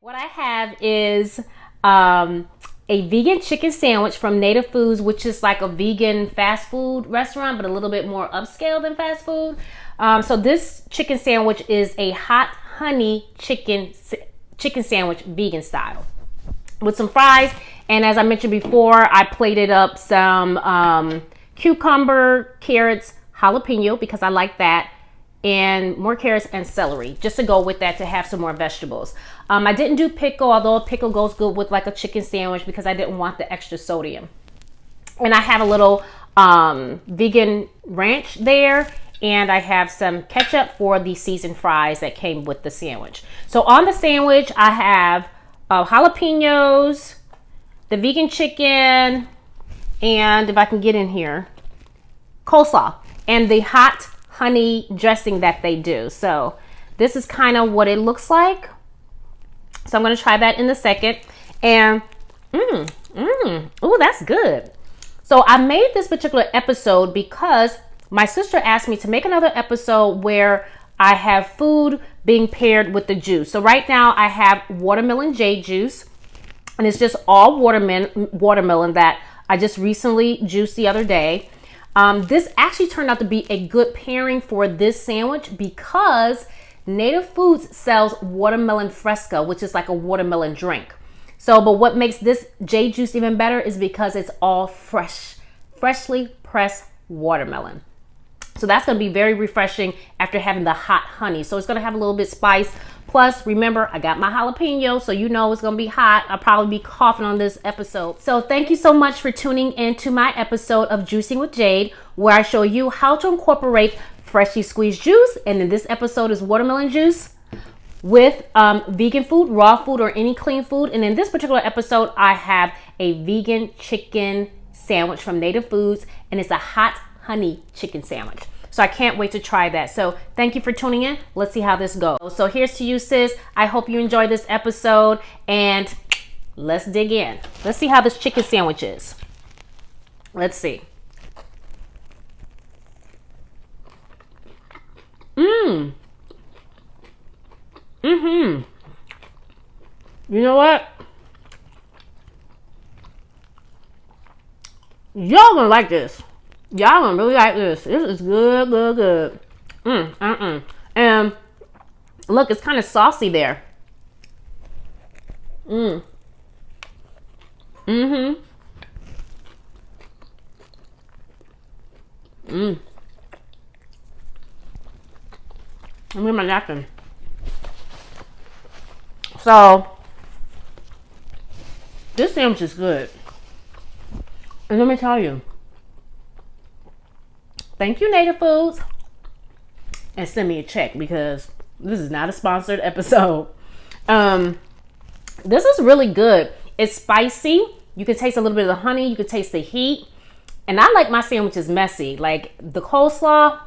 What I have is a vegan chicken sandwich from Native Foods, which is like a vegan fast food restaurant, but a little bit more upscale than fast food. So this chicken sandwich is a hot honey chicken sandwich, vegan style, with some fries. And as I mentioned before, I plated up some cucumber, carrots, jalapeno, because I like that, and more carrots and celery, just to go with that, to have some more vegetables. I didn't do pickle, although a pickle goes good with like a chicken sandwich, because I didn't want the extra sodium. And I have a little vegan ranch there, and I have some ketchup for the seasoned fries that came with the sandwich. So on the sandwich, I have jalapenos, the vegan chicken, and if I can get in here, coleslaw, and the hot honey dressing that they do. So this is kind of what it looks like. So I'm going to try that in a second. And oh, that's good. So I made this particular episode because my sister asked me to make another episode where I have food being paired with the juice. So right now I have watermelon jade juice, and it's just all watermelon that I just recently juiced the other day. This actually turned out to be a good pairing for this sandwich because Native Foods sells watermelon fresca, which is like a watermelon drink. So, but what makes this jade juice even better is because it's all freshly pressed watermelon. So that's going to be very refreshing after having the hot honey. So it's going to have a little bit spice. Plus, remember, I got my jalapeno, so you know it's going to be hot. I'll probably be coughing on this episode. So thank you so much for tuning in to my episode of Juicing with Jade, where I show you how to incorporate freshly squeezed juice. And in this episode is watermelon juice with vegan food, raw food, or any clean food. And in this particular episode, I have a vegan chicken sandwich from Native Foods, and it's a hot honey chicken sandwich. So I can't wait to try that. So thank you for tuning in. Let's see how this goes. So here's to you, sis. I hope you enjoyed this episode, and let's dig in. Let's see how this chicken sandwich is. Let's see. You know what? Y'all gonna like this. Y'all gonna really like this. This is good. And look, it's kind of saucy there. Let me get my napkin. So this sandwich is good. And let me tell you, thank you, Native Foods, and send me a check, because this is not a sponsored episode. This is really good. It's spicy. You can taste a little bit of the honey. You can taste the heat. And I like my sandwiches messy. Like the coleslaw,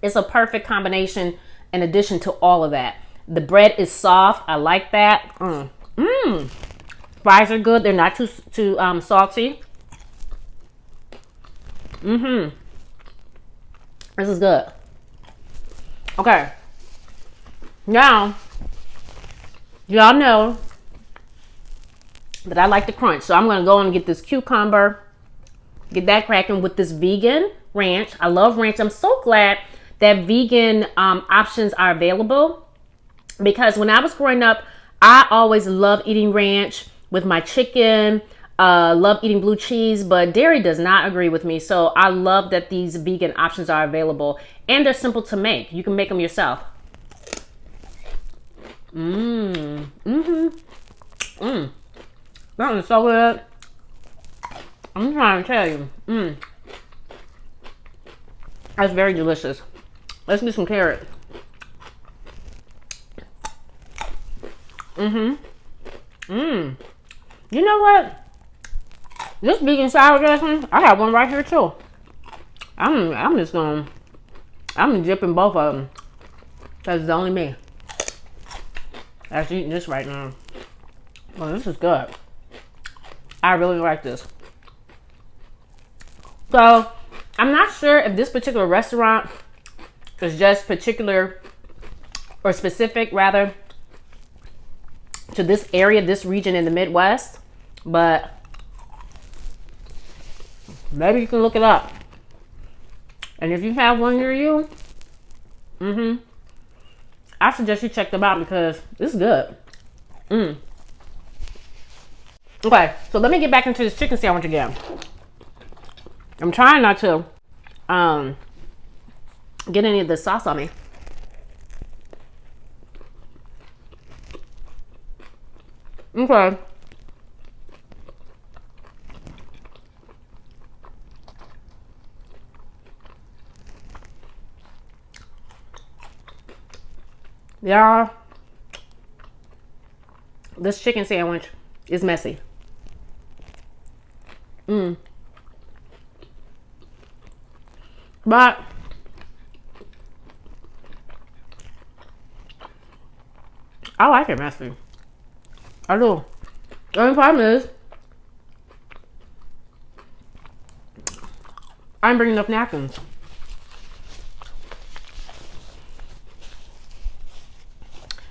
it's a perfect combination in addition to all of that. The bread is soft. I like that. Fries are good. They're not too salty. This is good. Okay. Now, y'all know that I like the crunch. So I'm going to go and get this cucumber, get that cracking with this vegan ranch. I love ranch. I'm so glad that vegan options are available, because when I was growing up, I always loved eating ranch with my chicken. Love eating blue cheese, but dairy does not agree with me. So I love that these vegan options are available, and they're simple to make. You can make them yourself. That is so good. I'm trying to tell you. That's very delicious. Let's get some carrot. You know what? This vegan sour dressing, I have one right here too. I'm dipping both of them. That's only me that's eating this right now. Well, this is good. I really like this. So I'm not sure if this particular restaurant is just particular or specific rather to this area, this region in the Midwest, but maybe you can look it up. And if you have one near you, I suggest you check them out because it's good. Okay, so let me get back into this chicken sandwich again. I'm trying not to get any of the sauce on me. Okay. Yeah. This chicken sandwich is messy. But I like it messy. I do. The only problem is I didn't bring enough napkins.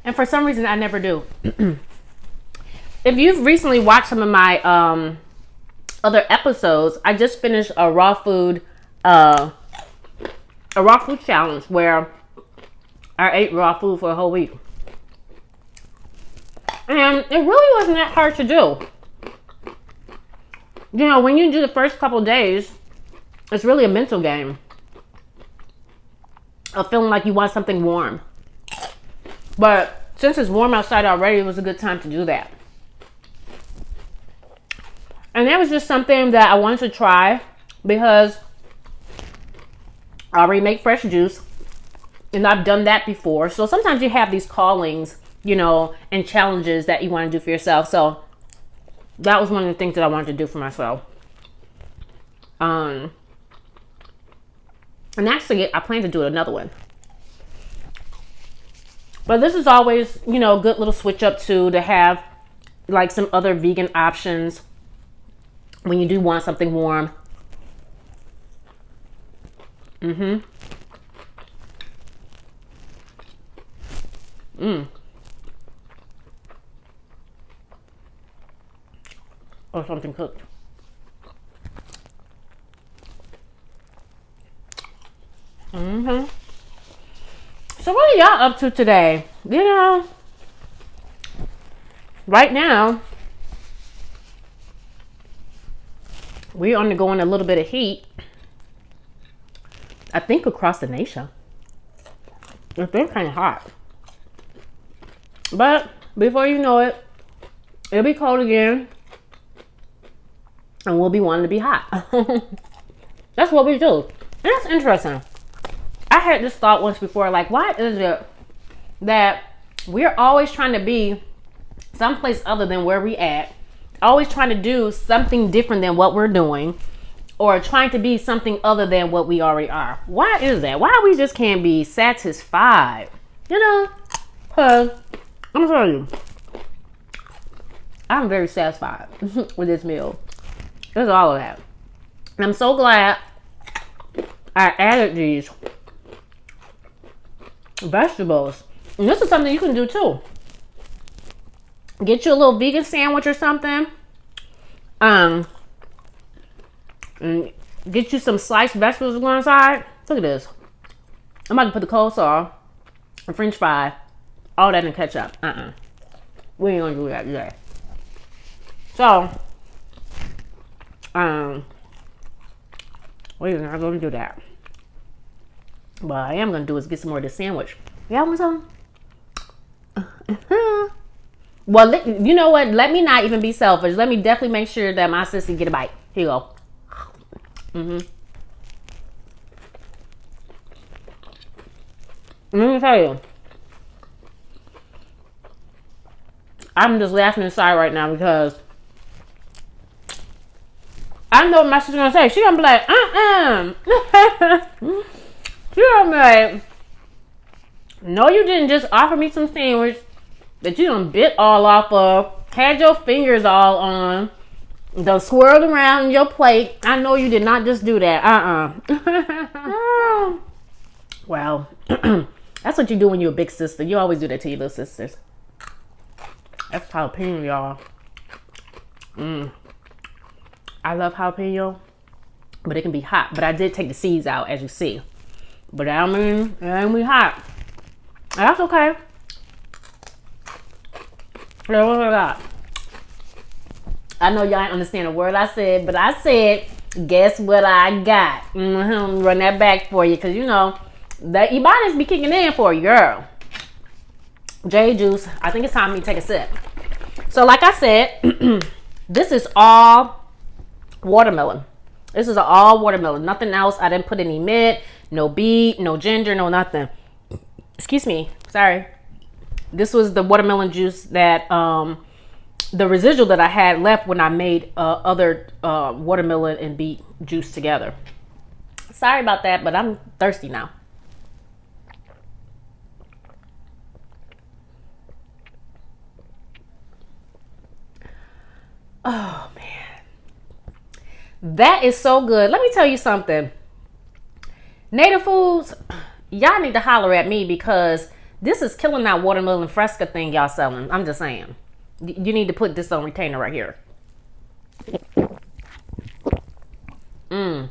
And for some reason I never do. If you've recently watched some of my other episodes, I just finished a raw food challenge where I ate raw food for a whole week. And it really wasn't that hard to do. You know, when you do the first couple days, it's really a mental game of feeling like you want something warm. But since it's warm outside already, it was a good time to do that. And that was just something that I wanted to try because I already make fresh juice and I've done that before. So sometimes you have these callings, you know, and challenges that you want to do for yourself. So that was one of the things that I wanted to do for myself. And actually, I plan to do another one. But this is always, you know, a good little switch up to have like some other vegan options when you do want something warm. Or something cooked. So what are y'all up to today? You know, right now, we're undergoing a little bit of heat. I think across the nation. It's been kind of hot. But before you know it, it'll be cold again. And we'll be wanting to be hot. That's what we do. And that's interesting. I had this thought once before, like, why is it that we're always trying to be someplace other than where we at? Always trying to do something different than what we're doing, or trying to be something other than what we already are. Why is that? Why we just can't be satisfied? You know? Because I'm telling you, I'm very satisfied with this meal. It's all of that. And I'm so glad I added these vegetables. And this is something you can do too. Get you a little vegan sandwich or something. And get you some sliced vegetables to go inside. Look at this. I'm about to put the coleslaw, a french fry, all that in ketchup. We ain't gonna do that today. So, we're not gonna do that. What I am gonna do is get some more of this sandwich. Y'all want some? Well, you know what? Let me not even be selfish. Let me definitely make sure that my sissy get a bite. Here you go. Let me tell you, I'm just laughing inside right now because I know what my sister's gonna say. She's gonna be like, She's gonna be like, no, you didn't just offer me some sandwich that you done bit all off of, had your fingers all on, done swirled around in your plate. I know you did not just do that. Well, that's what you do when you're a big sister. You always do that to your little sisters. That's jalapeno, y'all. I love jalapeno, but it can be hot. But I did take the seeds out, as you see. But I mean, it ain't be hot. That's okay. What I got? I know y'all ain't understand a word I said, but I said, guess what I got? Run that back for you, because you know, the Ibanez be kicking in for you, girl. Jade juice. I think it's time for me to take a sip. So like I said, this is all watermelon. This is all watermelon. Nothing else. I didn't put any mint, no beet, no ginger, no nothing. Excuse me. Sorry. This was the watermelon juice that, the residual that I had left when I made other watermelon and beet juice together. Sorry about that, but I'm thirsty now. Oh, man. That is so good. Let me tell you something. Native Foods, y'all need to holler at me because this is killing that watermelon fresca thing y'all selling. I'm just saying. You need to put this on retainer right here. Y'all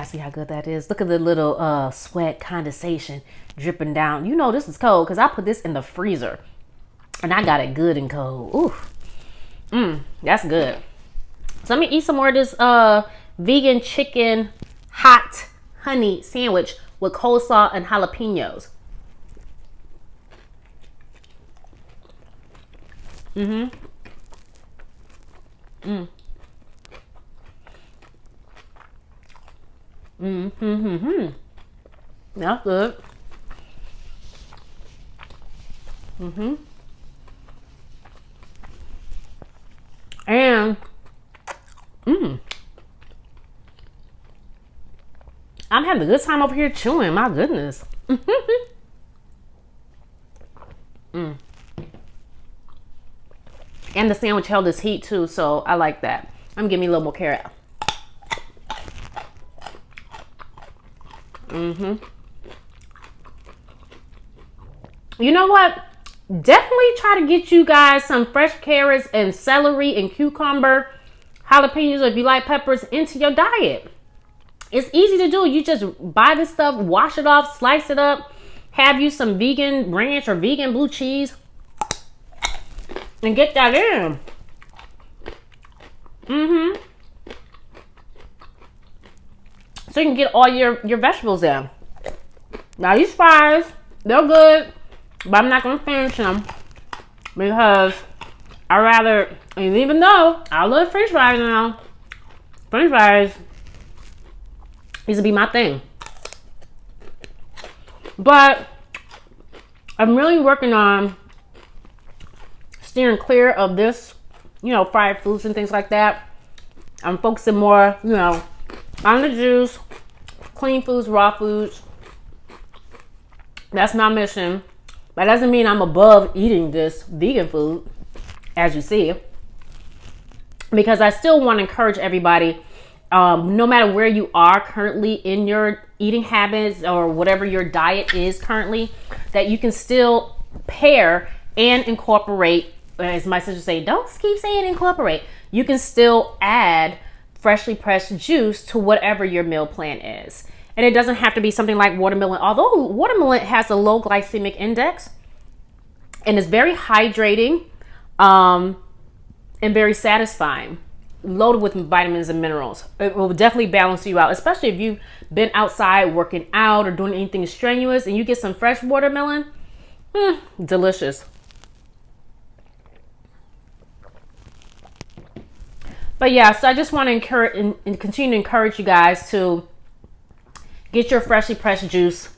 see how good that is? Look at the little sweat condensation dripping down. You know this is cold because I put this in the freezer. And I got it good and cold. Ooh. That's good. So let me eat some more of this vegan chicken hot honey sandwich with coleslaw and jalapenos. That's good. And I'm having a good time over here chewing. My goodness. And the sandwich held its heat too, so I like that. I'm giving me a little more carrot. You know what? Definitely try to get you guys some fresh carrots and celery and cucumber, jalapenos, or if you like peppers, into your diet. It's easy to do. You just buy this stuff, wash it off, slice it up, have you some vegan ranch or vegan blue cheese, and get that in. So you can get all your vegetables in. Now these fries, they're good, but I'm not going to finish them because I rather, and even though I love french fries now, french fries used to be my thing. But I'm really working on steering clear of this, you know, fried foods and things like that. I'm focusing more, you know, on the juice, clean foods, raw foods. That's my mission. That doesn't mean I'm above eating this vegan food, as you see, because I still want to encourage everybody, no matter where you are currently in your eating habits or whatever your diet is currently, that you can still pair and incorporate, as my sister say, don't keep saying incorporate. You can still add freshly pressed juice to whatever your meal plan is. And it doesn't have to be something like watermelon, although watermelon has a low glycemic index and is very hydrating and very satisfying, loaded with vitamins and minerals. It will definitely balance you out, especially if you've been outside working out or doing anything strenuous and you get some fresh watermelon. Delicious. But yeah, so I just want to encourage and continue to encourage you guys to get your freshly pressed juice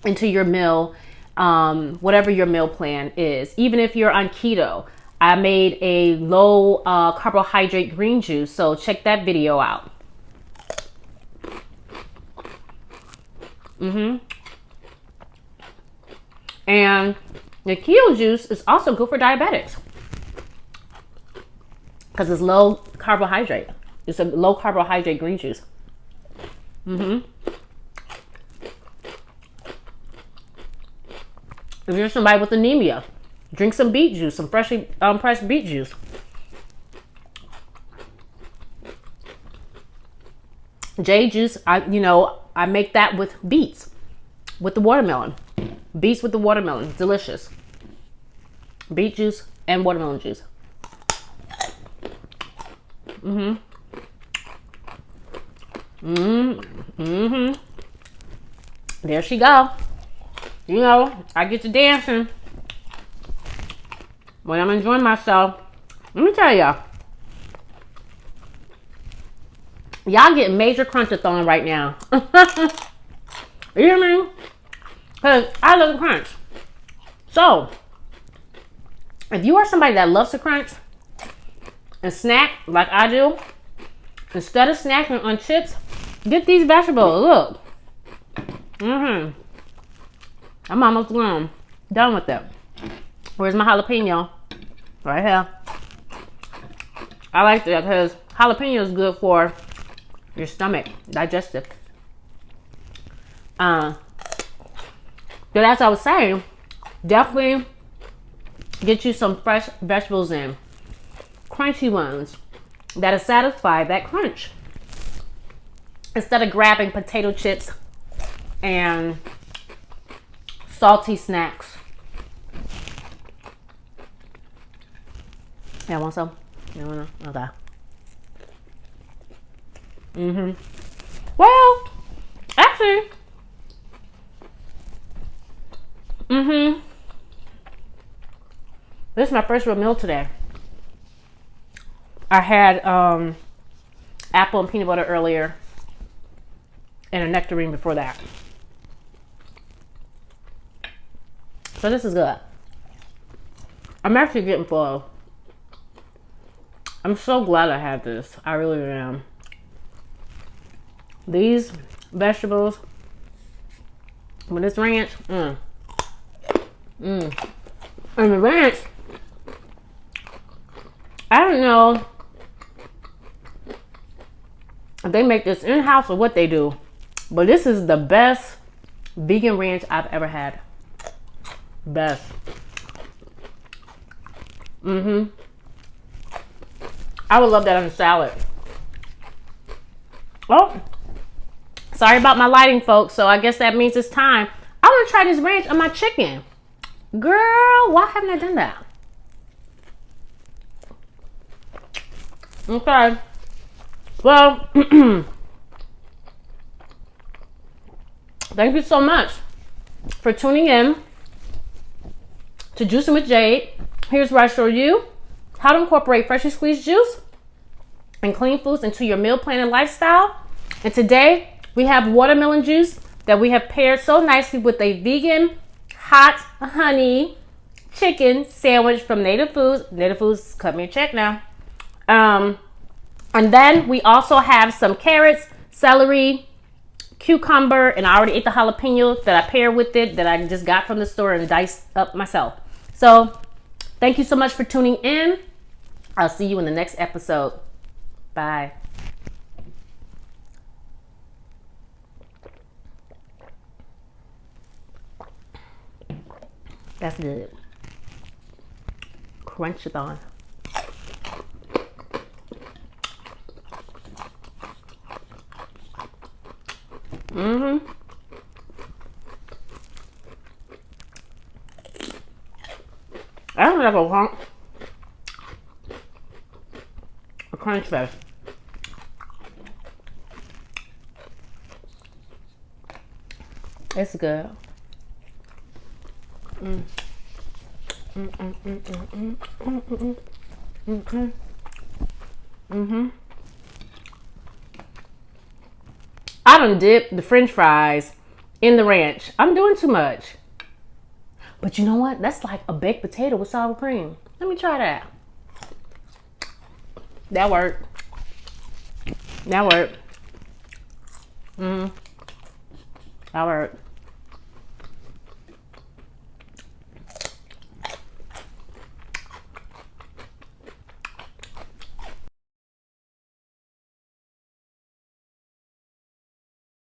into your meal, whatever your meal plan is. Even if you're on keto, I made a low carbohydrate green juice, so check that video out. And the keto juice is also good for diabetics because it's low carbohydrate. It's a low carbohydrate green juice. If you're somebody with anemia, Drink some beet juice, some freshly pressed beet juice. Jade juice, I make that with beets, with the watermelon. Beets with the watermelon, delicious. Beet juice and watermelon juice. There she go. You know, I get to dancing when I'm enjoying myself. Let me tell y'all. Y'all getting major crunch-a-thon right now. You hear me? Because I love to crunch. So, if you are somebody that loves to crunch and snack like I do, instead of snacking on chips, get these vegetables. Look. I'm almost done with it. Where's my jalapeno? Right here. I like that because jalapeno is good for your stomach, digestive. But as I was saying, definitely get you some fresh vegetables in. Crunchy ones that'll satisfy that crunch. Instead of grabbing potato chips and salty snacks. Yeah, want some? You wanna? Okay. Well, actually, this is my first real meal today. I had apple and peanut butter earlier and a nectarine before that. So this is good. I'm actually getting full. I'm so glad I had this. I really am. These vegetables with this ranch, and the ranch, I don't know if they make this in-house or what they do, but this is the best vegan ranch I've ever had. Best. I would love that on a salad. Oh, sorry about my lighting, folks. So I guess that means it's time. I want to try this ranch on my chicken. Girl, why haven't I done that? Okay. Well, thank you so much for tuning in to Juicing with Jade. Here's where I show you how to incorporate freshly squeezed juice and clean foods into your meal plan and lifestyle. And today we have watermelon juice that we have paired so nicely with a vegan hot honey chicken sandwich from Native Foods. Native Foods, cut me a check now. And then we also have some carrots, celery, cucumber, and I already ate the jalapeno that I paired with it that I just got from the store and diced up myself. So thank you so much for tuning in. I'll see you in the next episode. Bye. That's good. Crunch-a-thon. I don't like a crunch fest. It's good. I done dipped the french fries in the ranch. I'm doing too much. But you know what? That's like a baked potato with sour cream. Let me try that. That worked. That worked. That worked.